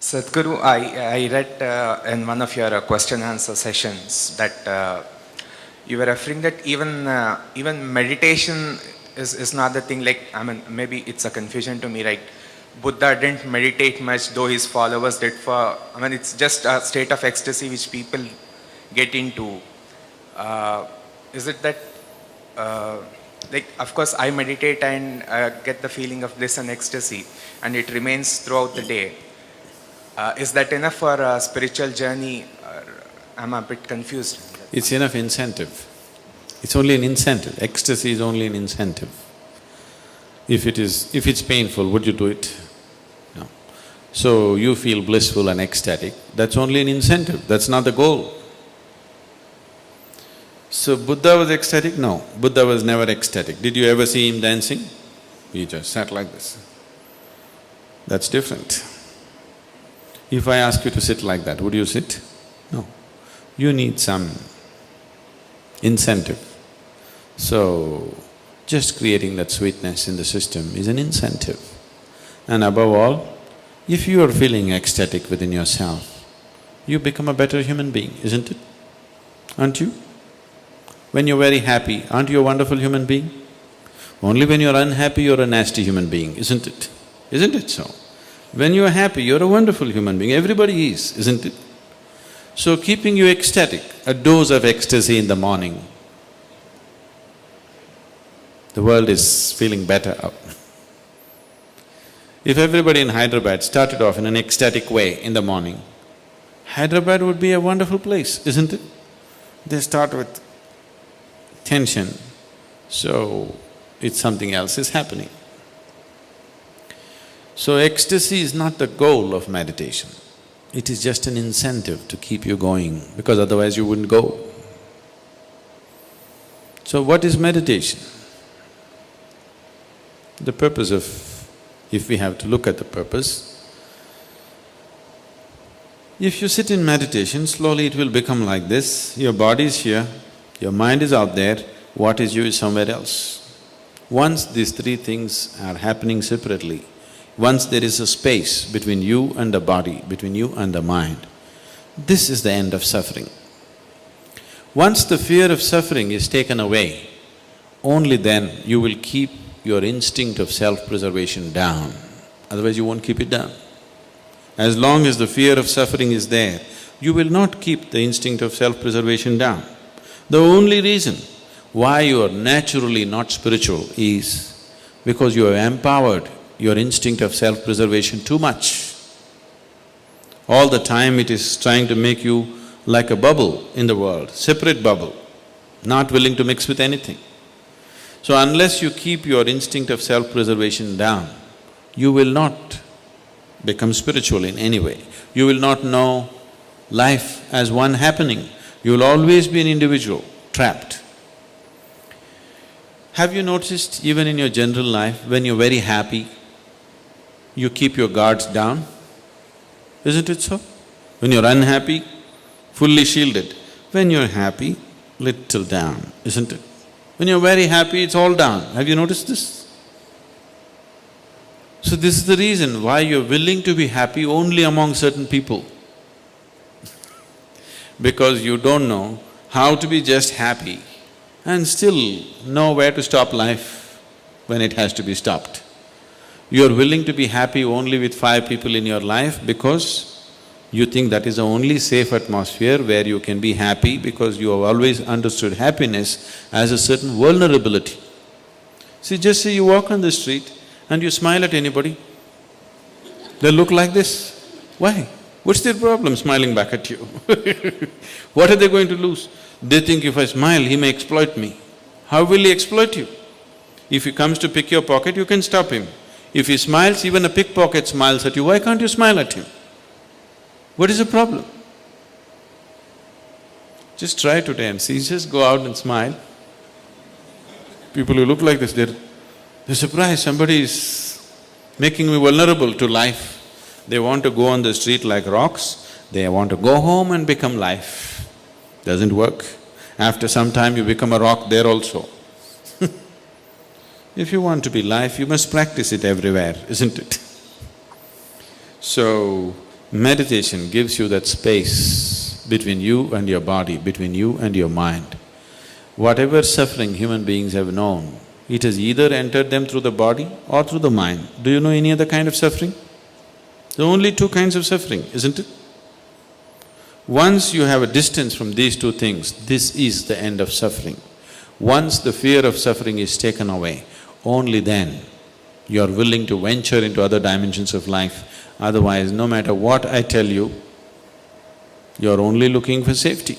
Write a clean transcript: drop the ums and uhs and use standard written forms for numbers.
Sadhguru, I read in one of your question answer sessions that you were referring that even meditation is not the thing. Like, I mean, maybe it's a confusion to me. Right? Buddha didn't meditate much, though his followers did. I mean, it's just a state of ecstasy which people get into. Uh, is it that? Uh, like, of course, I meditate and get the feeling of bliss and ecstasy, and it remains throughout the day. Is that enough for a spiritual journey? I'm a bit confused. It's enough incentive. It's only an incentive. Ecstasy is only an incentive. If it's painful, would you do it? No. So you feel blissful and ecstatic, that's only an incentive, that's not the goal. So Buddha was ecstatic? No, Buddha was never ecstatic. Did you ever see him dancing? He just sat like this. That's different. If I ask you to sit like that, would you sit? No. You need some incentive. So, just creating that sweetness in the system is an incentive. And above all, if you are feeling ecstatic within yourself, you become a better human being, isn't it? Aren't you? When you're very happy, aren't you a wonderful human being? Only when you're unhappy, you're a nasty human being, isn't it? Isn't it so? When you're happy, you're a wonderful human being, everybody is, isn't it? So keeping you ecstatic, a dose of ecstasy in the morning, the world is feeling better out. If everybody in Hyderabad started off in an ecstatic way in the morning, Hyderabad would be a wonderful place, isn't it? They start with tension, so it's something else is happening. So ecstasy is not the goal of meditation, it is just an incentive to keep you going, because otherwise you wouldn't go. So what is meditation? The purpose of… if we have to look at the purpose, if you sit in meditation, slowly it will become like this, your body is here, your mind is out there, what is you is somewhere else. Once these three things are happening separately, once there is a space between you and the body, between you and the mind, this is the end of suffering. Once the fear of suffering is taken away, only then you will keep your instinct of self-preservation down, otherwise you won't keep it down. As long as the fear of suffering is there, you will not keep the instinct of self-preservation down. The only reason why you are naturally not spiritual is because you have empowered your instinct of self-preservation too much. All the time it is trying to make you like a bubble in the world, separate bubble, not willing to mix with anything. So unless you keep your instinct of self-preservation down, you will not become spiritual in any way. You will not know life as one happening. You will always be an individual, trapped. Have you noticed even in your general life, when you're very happy, you keep your guards down? Isn't it so? When you're unhappy, fully shielded. When you're happy, little down, isn't it? When you're very happy, it's all down. Have you noticed this? So this is the reason why you're willing to be happy only among certain people. Because you don't know how to be just happy and still know where to stop life when it has to be stopped. You're willing to be happy only with 5 people in your life because you think that is the only safe atmosphere where you can be happy, because you have always understood happiness as a certain vulnerability. See, just say you walk on the street and you smile at anybody, they'll look like this. Why? What's their problem smiling back at you? What are they going to lose? They think if I smile, he may exploit me. How will he exploit you? If he comes to pick your pocket, you can stop him. If he smiles, even a pickpocket smiles at you, why can't you smile at him? What is the problem? Just try today and see, just go out and smile. People who look like this, they're surprised, somebody is making me vulnerable to life. They want to go on the street like rocks, they want to go home and become life. Doesn't work. After some time you become a rock there also. If you want to be life, you must practice it everywhere, isn't it? So, Meditation gives you that space between you and your body, between you and your mind. Whatever suffering human beings have known, it has either entered them through the body or through the mind. Do you know any other kind of suffering? There are only two kinds of suffering, isn't it? Once you have a distance from these two things, this is the end of suffering. Once the fear of suffering is taken away, only then you are willing to venture into other dimensions of life. Otherwise, no matter what I tell you, you are only looking for safety.